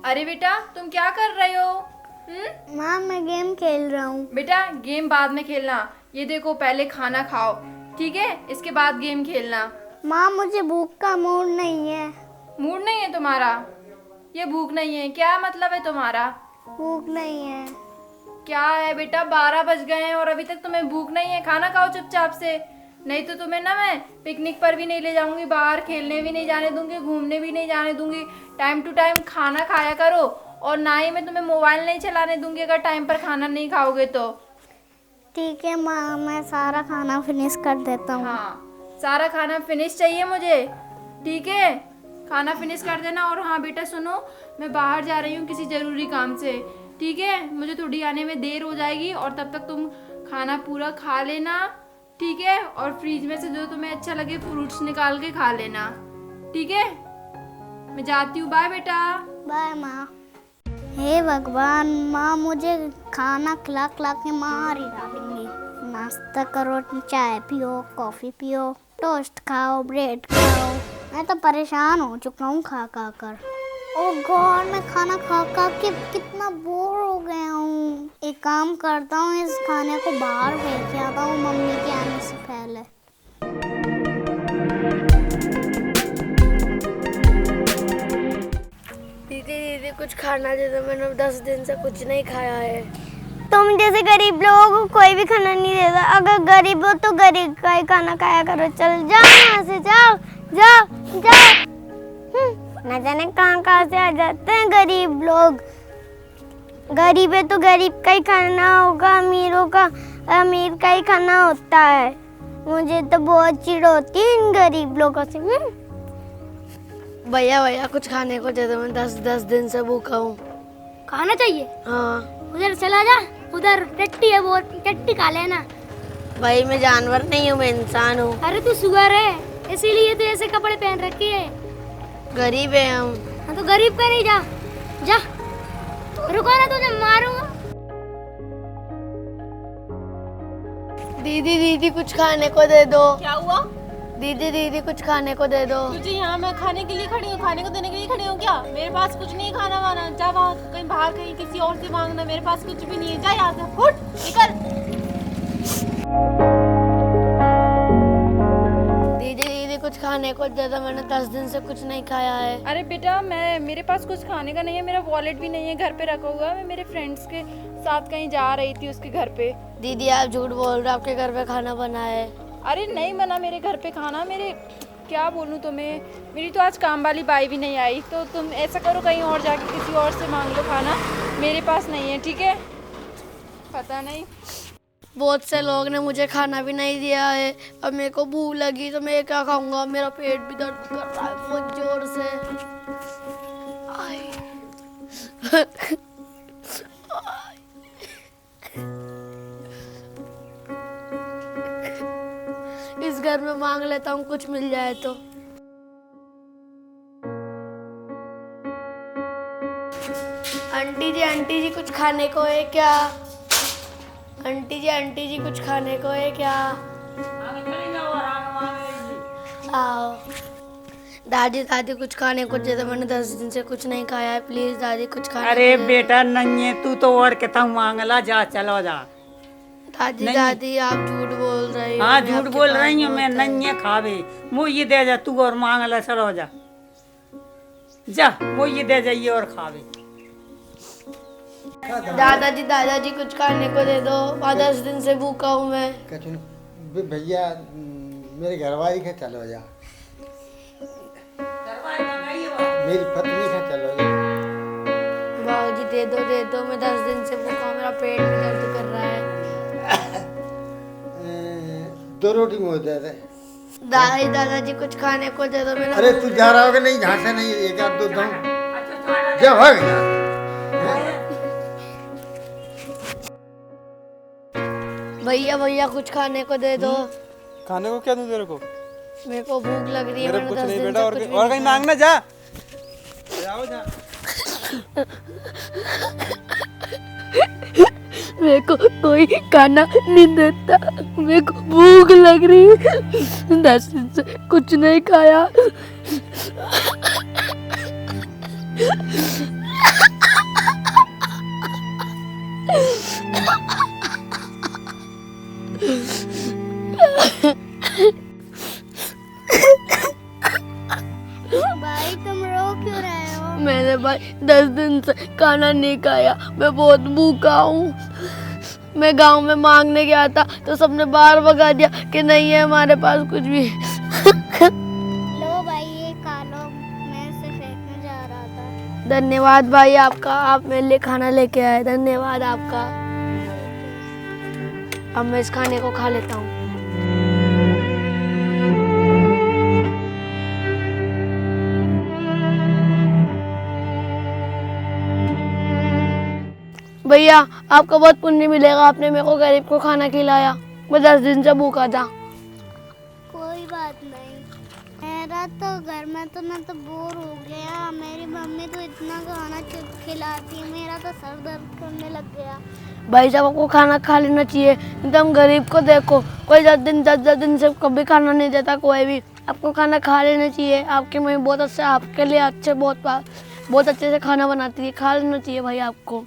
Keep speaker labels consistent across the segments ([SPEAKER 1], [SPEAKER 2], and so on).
[SPEAKER 1] अरे बेटा तुम क्या कर रहे हो?
[SPEAKER 2] माँ मैं गेम खेल रहा हूँ।
[SPEAKER 1] बेटा गेम बाद में खेलना। ये देखो पहले खाना खाओ, ठीक है, इसके बाद गेम खेलना।
[SPEAKER 2] माँ मुझे भूख का मूड नहीं है।
[SPEAKER 1] मूड नहीं है तुम्हारा? ये भूख नहीं है क्या मतलब है तुम्हारा?
[SPEAKER 2] भूख नहीं है।
[SPEAKER 1] क्या है बेटा, 12 बज गए हैं और अभी तक तुम्हें भूख नहीं है? खाना खाओ चुपचाप से, नहीं तो तुम्हें ना मैं पिकनिक पर भी नहीं ले जाऊंगी, बाहर खेलने भी नहीं जाने दूंगी, घूमने भी नहीं जाने दूंगी। टाइम टू टाइम खाना खाया करो और ना ही मैं तुम्हें मोबाइल नहीं चलाने दूंगी अगर टाइम पर खाना नहीं खाओगे तो।
[SPEAKER 2] ठीक है माँ, मैं सारा खाना फिनिश कर देता हूँ।
[SPEAKER 1] हाँ सारा खाना फिनिश चाहिए मुझे, ठीक है, खाना फिनिश कर देना। और हाँ बेटा सुनो, मैं बाहर जा रही हूँ किसी ज़रूरी काम से, ठीक है, मुझे थोड़ी आने में देर हो जाएगी और तब तक तुम खाना पूरा खा लेना, ठीक है, और फ्रिज में से जो तुम्हें अच्छा लगे फ्रूट्स निकाल के खा लेना, ठीक है। मैं जाती हूँ, बाय बेटा।
[SPEAKER 2] बाय माँ। हे भगवान, माँ मुझे खाना खिला खिला के मार ही डालेंगी। नाश्ता करो, चाय पियो, कॉफ़ी पियो, टोस्ट खाओ, ब्रेड खाओ। मैं तो परेशान हो चुका हूँ खा खा कर। ओह गॉड, मैं खाना खा खा के कितना बोर हो गया हूँ। एक काम करता हूँ, इस खाने को बाहर फेंक के आता हूँ मम्मी के आने से पहले।
[SPEAKER 3] दीदी कुछ खाना दे दो, मैंने 10 दिन से कुछ नहीं खाया है।
[SPEAKER 2] तुम जैसे गरीब लोगों को कोई भी खाना नहीं देता। अगर गरीब हो तो गरीब का ही खाना खाया करो। चल जाओ यहाँ से, जाओ जाओ जाओ। न जाने कहाँ से आ जाते हैं गरीब लोग। गरीब है तो गरीब का ही खाना होगा, अमीरों का अमीर का ही खाना होता है। मुझे तो बहुत चिढ़ होती है इन गरीब लोगों से।
[SPEAKER 3] भैया कुछ खाने को दे दो, मैं 10 दिन से भूखा हूँ।
[SPEAKER 2] खाना चाहिए?
[SPEAKER 3] हाँ।
[SPEAKER 2] उधर चला जा, उधर टट्टी है, वो टट्टी खा लेना।
[SPEAKER 3] भाई मैं जानवर नहीं हूँ, मैं इंसान हूँ।
[SPEAKER 2] अरे तू सुअर है, इसीलिए तो ऐसे कपड़े पहन रखे है।
[SPEAKER 3] गरीब है हम।
[SPEAKER 2] हाँ तो गरीब का नहीं, जा जा, रुको ना तुझे मारूंगा।
[SPEAKER 3] दीदी कुछ खाने को दे दो।
[SPEAKER 1] क्या हुआ?
[SPEAKER 3] दीदी कुछ खाने को दे दो।
[SPEAKER 1] तुझे यहाँ मैं खाने के लिए खड़ी हूँ, खाने को देने के लिए खड़ी हूँ क्या? मेरे पास कुछ नहीं खाना वाना, जा वहाँ कहीं बाहर कहीं किसी और से मांगना, मेरे पास कुछ भी नहीं है, जा यहाँ से, फुट निकल।
[SPEAKER 3] दीदी कुछ खाने को दे दो, मैंने 10 दिन से कुछ नहीं खाया है।
[SPEAKER 1] अरे बेटा मेरे पास कुछ खाने का नहीं है, मेरा वॉलेट भी नहीं है घर पे रखा हुआ, मैं मेरे फ्रेंड्स के साथ कहीं जा रही थी उसके घर पे।
[SPEAKER 3] दीदी आप झूठ बोल रहे हो, आपके घर पे खाना बना है।
[SPEAKER 1] अरे नहीं बना मेरे घर पे खाना, मेरे क्या बोलूँ तुम्हें, मेरी तो आज काम वाली बाई भी नहीं आई, तो तुम ऐसा करो कहीं और जाके किसी और से मांग लो खाना, मेरे पास नहीं है, ठीक है। पता नहीं
[SPEAKER 3] बहुत से लोग ने मुझे खाना भी नहीं दिया है। अब मेरे को भूख लगी तो मैं क्या खाऊंगा, मेरा पेट भी दर्द कर रहा है बहुत जोर से। इस घर में मांग लेता हूँ, कुछ मिल जाए तो। आंटी जी कुछ खाने को है क्या? आंटी जी कुछ खाने को है क्या? आओ। दादी कुछ खाने को दे दो, मैंने 10 दिन से कुछ नहीं खाया है, प्लीज दादी कुछ खाने
[SPEAKER 4] अरे
[SPEAKER 3] को दे दो।
[SPEAKER 4] बेटा नन्हे तू तो और कहता मांगला, जा चलो जा।
[SPEAKER 3] दादी आप झूठ बोल रही हो।
[SPEAKER 4] हाँ
[SPEAKER 3] मैं
[SPEAKER 4] झूठ
[SPEAKER 3] आपके
[SPEAKER 4] बोल
[SPEAKER 3] पास
[SPEAKER 4] रही हूँ मैं,
[SPEAKER 3] बहुत है।
[SPEAKER 4] नन्हे खावे मुँह ये दे जा तू और मांगला, चलो जा जा, वो ये दे जाइए और खावे।
[SPEAKER 3] दादाजी कुछ खाने को दे दो, 10 दिन से भूखा हूँ मैं।
[SPEAKER 5] भैया मेरे घरवाली के चलो जा, मेरी पत्नी का चलो जा।
[SPEAKER 3] बाबूजी दे दो, मैं 10 दिन से भूखा हूँ, मेरा पेट भी दर्द कर रहा है।
[SPEAKER 5] 2 रोटी मुझे दे दे।
[SPEAKER 3] दादाजी कुछ खाने को दे दो मेरा।
[SPEAKER 5] अरे तू जा रहा होगा नहीं, यहाँ से नहीं, एक आध दो दम जा भाग यहाँ।
[SPEAKER 3] भैया कुछ खाने को दे दो।
[SPEAKER 6] खाने को क्या दूं तेरे को?
[SPEAKER 3] मेरे को भूख लग रही है,
[SPEAKER 6] मेरे
[SPEAKER 3] मैंने
[SPEAKER 6] कुछ
[SPEAKER 3] 10
[SPEAKER 6] नहीं
[SPEAKER 3] दिन
[SPEAKER 6] बेटा,
[SPEAKER 3] से
[SPEAKER 6] और
[SPEAKER 3] कुछ भी
[SPEAKER 6] और
[SPEAKER 3] नहीं
[SPEAKER 6] कहीं
[SPEAKER 3] खाया।
[SPEAKER 6] मांगना जा। जाओ जा।
[SPEAKER 3] मेरे को कोई खाना नहीं देता, मेरे को भूख लग रही है, 10 दिन से कुछ नहीं खाया।
[SPEAKER 2] भाई तुम रो क्यों रहे हो?
[SPEAKER 3] मैंने भाई 10 दिन से खाना नहीं खाया, मैं बहुत भूखा हूँ। मैं गांव में मांगने गया था तो सबने बाहर भगा दिया कि नहीं है हमारे पास कुछ भी।
[SPEAKER 2] लो भाई ये खा लो, मैं इसे फेंकने जा रहा था।
[SPEAKER 3] धन्यवाद भाई आपका, आप मेरे लिए खाना लेके आए, धन्यवाद आपका। अब मैं इस खाने को खा लेता हूँ। भैया आपका बहुत पुण्य मिलेगा, आपने मेरे को गरीब को खाना खिलाया। मैं 10 दिन से भूखा था।
[SPEAKER 2] कोई बात नहीं, मेरा तो घर में तो मैं तो बोर हो गया। मेरी मम्मी तो इतना खाना खिलाती है, मेरा तो सर दर्द करने लग गया।
[SPEAKER 3] भाई साहब आपको खाना खा लेना चाहिए, नहीं तो हम गरीब को देखो, कोई 10 दिन से कभी खाना नहीं देता कोई भी। आपको खाना खा लेना चाहिए, आपकी मम्मी बहुत अच्छे, आपके लिए अच्छे बहुत अच्छे से खाना बनाती है, खा लेना चाहिए भाई आपको।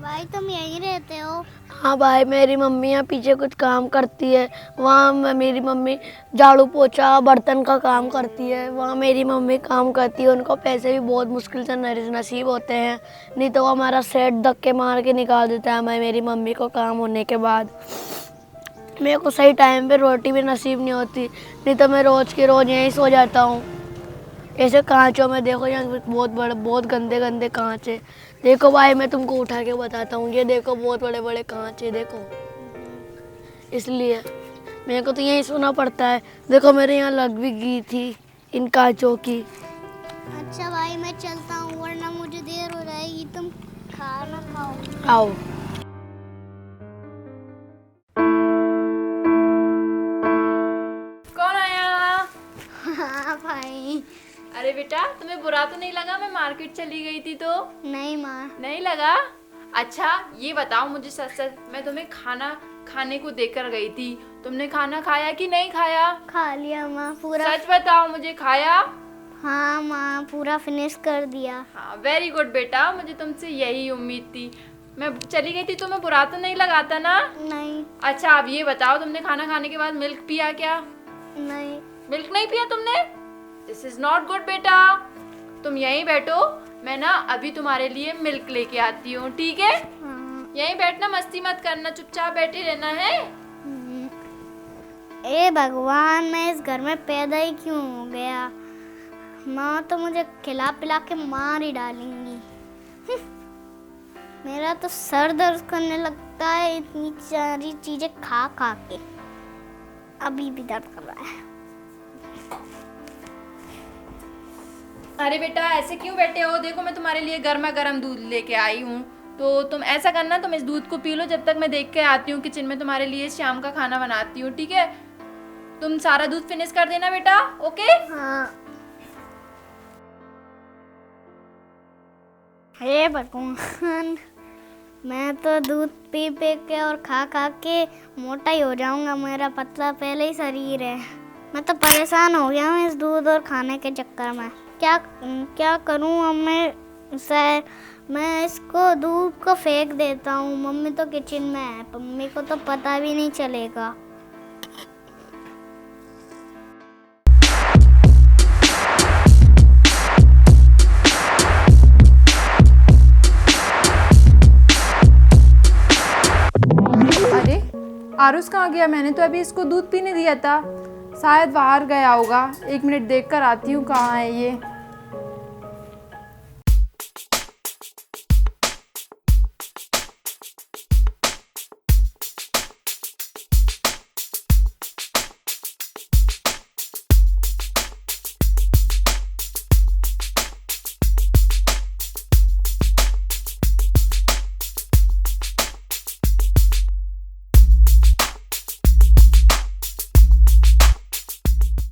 [SPEAKER 2] भाई तुम यहीं रहते हो?
[SPEAKER 3] हाँ भाई, मेरी मम्मी यहाँ पीछे कुछ काम करती है, वहाँ मेरी मम्मी झाड़ू पोछा बर्तन का काम करती है, वहाँ मेरी मम्मी काम करती है। उनको पैसे भी बहुत मुश्किल से नसीब होते हैं, नहीं तो वो हमारा सेट धक्के मार के निकाल देता है मैं मेरी मम्मी को काम होने के बाद। मेरे को सही टाइम पे रोटी भी नसीब नहीं होती, नहीं तो मैं रोज़ के रोज़ यहीं सो जाता हूँ। ऐसे कांचों में देखो, यहाँ बहुत बड़े बहुत गंदे गंदे कांच है। देखो भाई मैं तुमको उठा के बताता हूँ, ये देखो बहुत बड़े बड़े कांच है, देखो। इसलिए मेरे को तो यहीं सोना पड़ता है। देखो मेरे यहाँ लग भी गई थी इन कांचों की।
[SPEAKER 2] अच्छा भाई मैं चलता हूँ, वरना मुझे देर हो जाएगी। तुम खाना खाओ।
[SPEAKER 3] आओ।
[SPEAKER 1] कौन आया?
[SPEAKER 2] हाँ भाई।
[SPEAKER 1] अरे बेटा, तुम्हें बुरा तो नहीं लगा मैं मार्केट चली गई थी तो?
[SPEAKER 2] नहीं माँ।
[SPEAKER 1] नहीं लगा? अच्छा ये बताओ मुझे सच सच, मैं तुम्हें खाना खाने को देकर गई थी, तुमने खाना खाया कि नहीं खाया?
[SPEAKER 2] खा लिया माँ पूरा।
[SPEAKER 1] सच बताओ मुझे, खाया?
[SPEAKER 2] हाँ माँ पूरा फिनिश कर दिया।
[SPEAKER 1] हाँ वेरी गुड बेटा, मुझे तुमसे यही उम्मीद थी। मैं चली गई थी तो मैं बुरा तो नहीं लगाता ना?
[SPEAKER 2] नहीं।
[SPEAKER 1] अच्छा अब ये बताओ, तुमने खाना खाने के बाद मिल्क पिया क्या?
[SPEAKER 2] नहीं।
[SPEAKER 1] मिल्क नहीं पिया तुमने? दिस इज नॉट गुड बेटा, तुम यहीं बैठो, मैं ना अभी तुम्हारे लिए मिल्क लेके आती हूँ, ठीक है?
[SPEAKER 2] हाँ।
[SPEAKER 1] यहीं बैठना, मस्ती मत करना, चुपचाप बैठे रहना है।
[SPEAKER 2] ए भगवान, मैं इस घर में पैदा ही क्यों हो गया? माँ तो मुझे खिला पिला के मार ही डालेंगी। मेरा तो सर दर्द करने लगता है इतनी सारी चीजें खा खा के। अभी भी दर्द कर रहा है।
[SPEAKER 1] अरे बेटा ऐसे क्यों बैठे हो? देखो मैं तुम्हारे लिए गर्मा गर्म दूध लेके आई हूँ, तो तुम ऐसा करना, तुम इस दूध को पी लो जब तक मैं देख के आती हूँ किचन में तुम्हारे लिए शाम का खाना बनाती हूँ, ठीक है? तुम सारा दूध फिनिश कर देना बेटा, ओके?
[SPEAKER 2] हाँ। हे भगवान, मैं तो दूध पी पी के और खा खा के मोटा ही हो जाऊंगा। मेरा पतला पहले ही शरीर है। मैं तो परेशान हो गया हूँ इस दूध और खाने के चक्कर में। क्या करूँ अब मैं इसको दूध को फेंक देता हूँ। मम्मी तो किचन में है, मम्मी को तो पता भी नहीं चलेगा।
[SPEAKER 1] अरे आरुष कहाँ गया? मैंने तो अभी इसको दूध पीने दिया था, शायद बाहर गया होगा। 1 मिनट देख कर आती हूँ कहाँ है ये।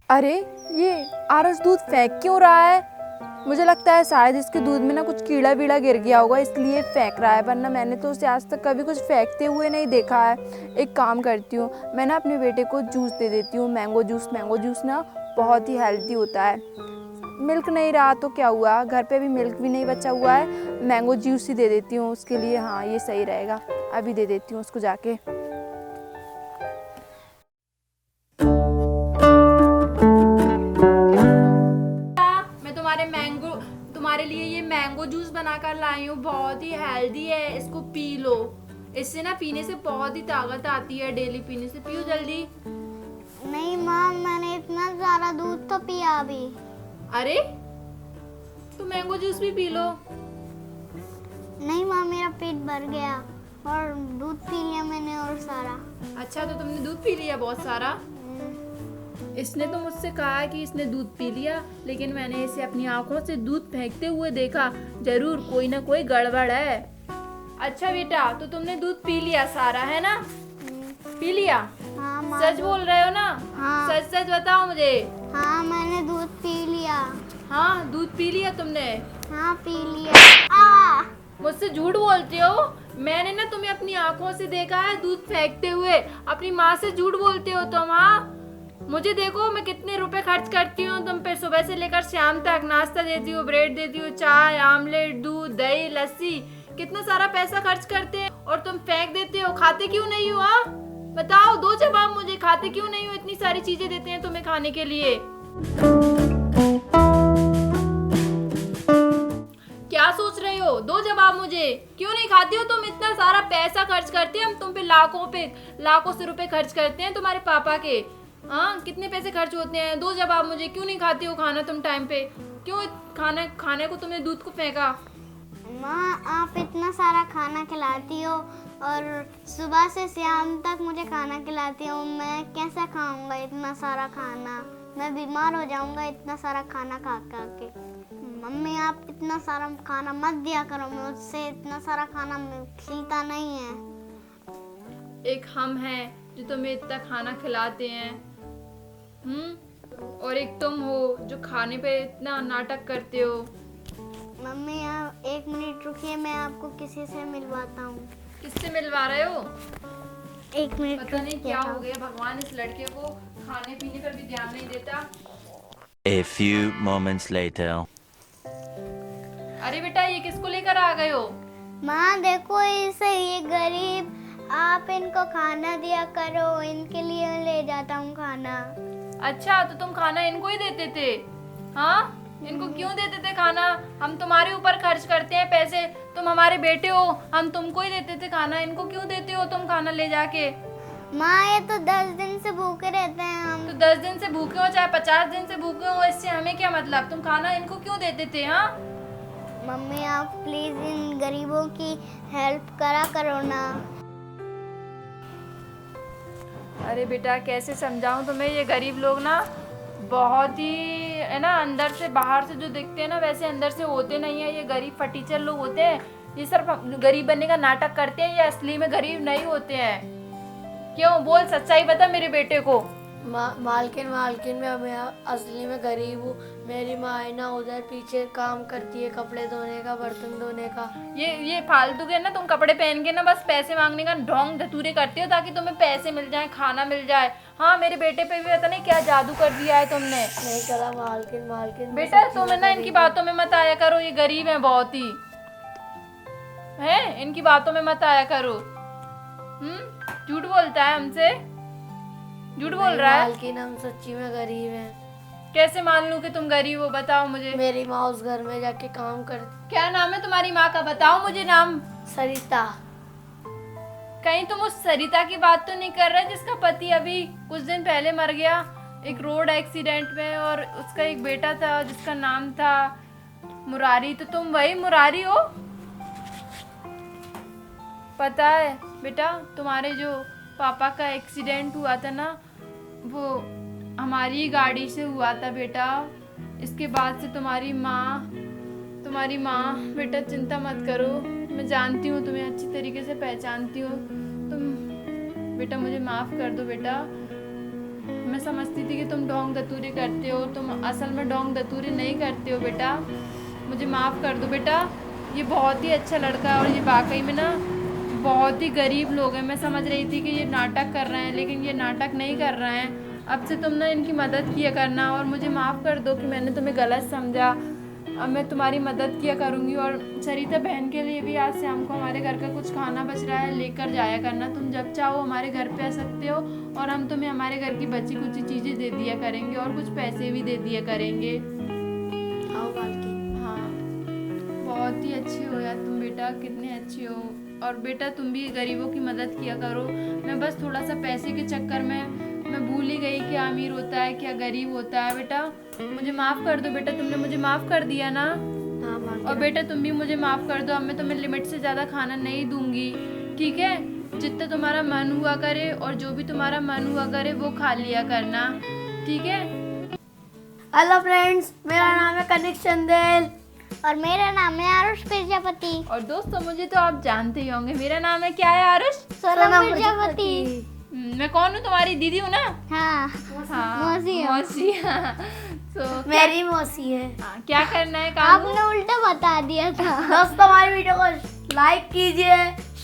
[SPEAKER 1] अरे ये आरुष दूध फेंक क्यों रहा है? मुझे लगता है शायद इसके दूध में ना कुछ कीड़ा वीड़ा गिर गया होगा, इसलिए फेंक रहा है, वरना मैंने तो उसे आज तक कभी कुछ फेंकते हुए नहीं देखा है। एक काम करती हूँ, मैं ना अपने बेटे को जूस दे देती हूँ, मैंगो जूस ना बहुत ही हेल्दी होता है। मिल्क नहीं रहा तो क्या हुआ, घर पे भी मिल्क भी नहीं बचा हुआ है, मैंगो जूस ही दे देती हूँ उसके लिए। हाँ ये सही रहेगा, अभी दे देती हूँ उसको जाके। मैंगो तुम्हारे लिए ये मैंगो जूस बनाकर लाई हूँ, बहुत ही हेल्दी है, इसको पी लो। इससे ना पीने से बहुत ही ताकत आती है, डेली पीने से, पियो जल्दी।
[SPEAKER 2] नहीं माँ, मैंने इतना सारा दूध तो पिया अभी।
[SPEAKER 1] अरे तो मैंगो जूस भी पी लो।
[SPEAKER 2] नहीं माँ, मेरा पेट भर गया और दूध पी लिया मैंने और सारा।
[SPEAKER 1] अच्छा तो तुमने दूध पी लिया बहुत सारा? इसने तो मुझसे कहा कि इसने दूध पी लिया, लेकिन मैंने इसे अपनी आंखों से दूध फेंकते हुए देखा। जरूर कोई ना कोई गड़बड़ है। अच्छा बेटा, तो तुमने दूध पी लिया सारा, है ना? पी लिया?
[SPEAKER 2] हाँ माँ।
[SPEAKER 1] सच बोल रहे हो ना?
[SPEAKER 2] हाँ।
[SPEAKER 1] सच सच बताओ मुझे।
[SPEAKER 2] हाँ मैंने दूध पी लिया।
[SPEAKER 1] हाँ दूध पी लिया तुमने?
[SPEAKER 2] हाँ पी लिया।
[SPEAKER 1] मुझसे झूठ बोलते हो? मैंने ना तुम्हें अपनी आंखों से देखा है दूध फेंकते हुए। अपनी माँ से झूठ बोलते हो तुम? हाँ, मुझे देखो मैं कितने रुपए खर्च करती हूँ तुम पे, सुबह से लेकर शाम तक। नाश्ता देती हूँ, ब्रेड देती हूँ, चाय, आमलेट, दूध, दही, लस्सी, कितना सारा पैसा खर्च करते हैं और तुम फेंक देते हो। खाते क्यों नहीं हो? हाँ बताओ, दो जवाब मुझे, खाते क्यों नहीं हो? इतनी सारी चीजें देते हैं तुम्हें खाने के लिए। क्या सोच रहे हो? दो जवाब मुझे। क्यों नहीं खाती हो तुम? इतना सारा पैसा खर्च करते हैं हम तुम पे, लाखों से रुपए खर्च करते हैं तुम्हारे पापा के। हाँ कितने पैसे खर्च होते हैं? दो जवाब मुझे। क्यों नहीं खाती हो खाना तुम टाइम पे? क्यों खाने को तुमने दूध को फेंका?
[SPEAKER 2] माँ आप इतना सारा खाना खिलाती हो और सुबह से शाम तक मुझे खाना खिलाती हो, मैं कैसे खाऊंगा इतना सारा खाना? मैं बीमार हो जाऊंगा इतना सारा खाना खा खा के। मम्मी आप इतना सारा खाना मत दिया करो, मुझसे इतना सारा खाना खिलता नहीं है।
[SPEAKER 1] एक हम हैं जो तुम्हें इतना खाना खिलाते हैं, और एक तुम हो जो खाने पे इतना नाटक करते हो।
[SPEAKER 2] मम्मी आप 1 मिनट रुकिए, मैं आपको किसी से मिलवाता हूँ।
[SPEAKER 1] किससे मिलवा रहे हो?
[SPEAKER 2] 1 मिनट
[SPEAKER 1] पता नहीं
[SPEAKER 2] रुकिए
[SPEAKER 1] क्या
[SPEAKER 2] आप।
[SPEAKER 1] हो गया, भगवान इस लड़के को खाने पीने पर भी ध्यान नहीं देता।
[SPEAKER 7] A few moments later.
[SPEAKER 1] अरे बेटा ये किसको लेकर आ गए हो?
[SPEAKER 2] माँ देखो इसे, ये गरीब, आप इनको खाना दिया करो, इनके लिए ले जाता हूँ खाना।
[SPEAKER 1] अच्छा तो तुम खाना इनको ही देते थे? हाँ इनको क्यों देते थे खाना? हम तुम्हारे ऊपर खर्च करते हैं पैसे, तुम हमारे बेटे हो, हम तुमको ही देते थे खाना, इनको क्यों देते हो तुम खाना ले जाके?
[SPEAKER 2] माँ ये तो 10 दिन से भूखे रहते हैं हम।
[SPEAKER 1] तो 10 दिन से भूखे हो चाहे 50 दिन से भूखे हो, इससे हमें क्या मतलब? तुम खाना इनको क्यों देते थे? हाँ
[SPEAKER 2] मम्मी आप प्लीज इन गरीबों की हेल्प करा करो ना।
[SPEAKER 1] अरे बेटा कैसे समझाऊं तुम्हें, ये गरीब लोग ना बहुत ही है ना, अंदर से बाहर से जो दिखते हैं ना वैसे अंदर से होते नहीं है। ये गरीब फटीचर लोग होते हैं, ये सिर्फ गरीब बनने का नाटक करते हैं, ये असली में गरीब नहीं होते हैं। क्यों? बोल, सच्चाई बता मेरे बेटे को।
[SPEAKER 3] मालकिन मैं असली में गरीब हूँ। मेरी माँ है ना उधर पीछे काम करती है, कपड़े धोने का, बर्तन धोने का।
[SPEAKER 1] ये फालतू के ना तुम कपड़े पहन के ना बस पैसे मांगने का ढोंग धतूरे करते हो ताकि तुम्हें पैसे मिल जाए, खाना मिल जाए। हाँ मेरे बेटे पे भी पता नहीं क्या जादू कर दिया है तुमने।
[SPEAKER 3] नहीं करा मालकिन
[SPEAKER 1] बेटा तुम ना इनकी बातों में मत आया करो, ये गरीब है बहुत ही, है इनकी बातों में मत आया करो। झूठ बोलता है हमसे, झूठ बोल रहा है।
[SPEAKER 3] मालकिन हम सच्ची में गरीब हैं।
[SPEAKER 1] कैसे मान लूं कि तुम गरीब हो? बताओ मुझे।
[SPEAKER 3] मेरी माँ उस घर में जाके काम करती।
[SPEAKER 1] क्या नाम है तुम्हारी माँ का? बताओ मुझे नाम।
[SPEAKER 3] सरिता।
[SPEAKER 1] कहीं तुम उस सरिता की बात तो नहीं कर रहे जिसका पति अभी कुछ दिन पहले मर गया एक रोड एक्सीडेंट में, और उसका एक बेटा था जिसका नाम था मुरारी? तो तुम वही मुरारी हो? पता है बेटा, तुम्हारे जो पापा का एक्सीडेंट हुआ था ना, वो हमारी गाड़ी से हुआ था बेटा। इसके बाद से तुम्हारी माँ बेटा चिंता मत करो, मैं जानती हूँ तुम्हें, अच्छी तरीके से पहचानती हूँ। तुम बेटा मुझे माफ़ कर दो बेटा, मैं समझती थी कि तुम ढोंग धतूरे करते हो, तुम असल में ढोंग धतूरे नहीं करते हो बेटा, मुझे माफ़ कर दो बेटा। ये बहुत ही अच्छा लड़का है और ये वाकई में ना बहुत ही गरीब लोग हैं। मैं समझ रही थी कि ये नाटक कर रहे हैं, लेकिन ये नाटक नहीं कर रहे हैं। अब से तुम ना इनकी मदद किया करना, और मुझे माफ़ कर दो कि मैंने तुम्हें गलत समझा। अब मैं तुम्हारी मदद किया करूँगी। और सरिता बहन के लिए भी आज शाम को हमारे घर का कुछ खाना बच रहा है, लेकर जाया करना। तुम जब चाहो हमारे घर पे आ सकते हो, और हम तुम्हें हमारे घर की बची कुची चीज़ें दे दिया करेंगे और कुछ पैसे भी दे दिया करेंगे।
[SPEAKER 3] आओ बाल्टी।
[SPEAKER 1] हाँ, बहुत ही अच्छी हो यार तुम बेटा, कितने अच्छे हो। और बेटा तुम भी गरीबों की मदद किया करो। मैं बस थोड़ा सा पैसे के चक्कर में मैं भूल ही गई क्या अमीर होता है क्या गरीब होता है। बेटा मुझे माफ़ कर दो बेटा, तुमने मुझे माफ़ कर दिया ना।
[SPEAKER 3] हाँ बाल्टी।
[SPEAKER 1] और बेटा तुम भी मुझे माफ़ कर दो, अब मैं तुम्हें लिमिट से ज़्यादा खाना नहीं दूंगी, ठीक है? जितना तुम्हारा मन हुआ करे और जो भी तुम्हारा मन हुआ करे वो खा लिया करना, ठीक है?
[SPEAKER 3] हेलो फ्रेंड्स, मेरा नाम है कनिक चंदेल।
[SPEAKER 2] और मेरा नाम है आरुष प्रजापति।
[SPEAKER 1] और दोस्तों मुझे तो आप जानते ही होंगे, मेरा नाम है क्या है आरुष?
[SPEAKER 2] सोनम प्रजापति।
[SPEAKER 1] मैं कौन हूँ? तुम्हारी दीदी हूँ ना?
[SPEAKER 2] हाँ,
[SPEAKER 1] हाँ,
[SPEAKER 2] मौसी हो।
[SPEAKER 1] मौसी। हाँ। तो
[SPEAKER 3] मेरी मौसी है।
[SPEAKER 1] हाँ, क्या करना है काम?
[SPEAKER 2] आपने उल्टा बता दिया था।
[SPEAKER 3] दोस्तों हमारी वीडियो को लाइक कीजिए,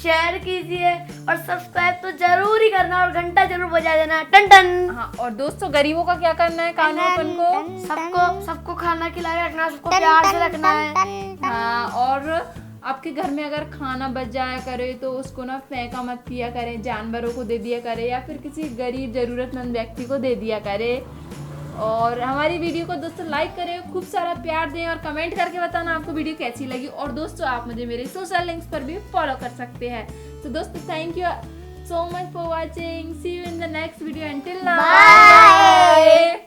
[SPEAKER 3] शेयर कीजिए और सब्सक्राइब तो जरूर ही करना और घंटा जरूर बजा देना। टन टन।
[SPEAKER 1] हाँ, और दोस्तों गरीबों का क्या करना है कानून को?
[SPEAKER 3] सबको खाना खिलाए रखना, सबको प्यार से रखना है।
[SPEAKER 1] हाँ, और आपके घर में अगर खाना बच जाया करे तो उसको ना फेंका मत किया करें, जानवरों को दे दिया करे या फिर किसी गरीब ज़रूरतमंद व्यक्ति को दे दिया करे। और हमारी वीडियो को दोस्तों लाइक करें, खूब सारा प्यार दें और कमेंट करके बताना आपको वीडियो कैसी लगी। और दोस्तों आप मुझे मेरे सोशल लिंक्स पर भी फॉलो कर सकते हैं। तो दोस्तों thank you so much for watching. See you in the next video. Until now.
[SPEAKER 2] Bye.